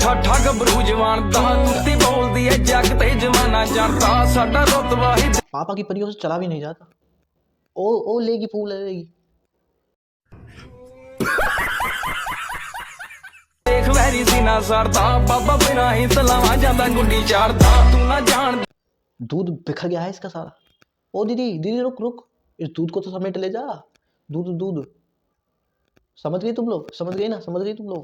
ਠਾਠਾ ਗੱਭਰੂ ਜਵਾਨ ਦਾ ਕੁੱਤੀ ਬੋਲਦੀ ਐ ਜੱਗ ਤੇ ਜਵਾਨਾ ਜਾਣਦਾ ਸਾਡਾ ਰੁਤਬਾ ਹੀ पापा की परियों से चला भी नहीं जाता। ओ लेगी फूल लेगी। देख वैरी सीना सरदा बाबा बिना ही तलावा जांदा गुड्डी चारदा तू ना जान दूध बिखर गया है इसका सारा। ओ दीदी दीदी रुक रुक, इस दूध को तो समेट ले जा। दूध दूध, समझ गई तुम लोग, समझ गई ना, समझ गई तुम लोग।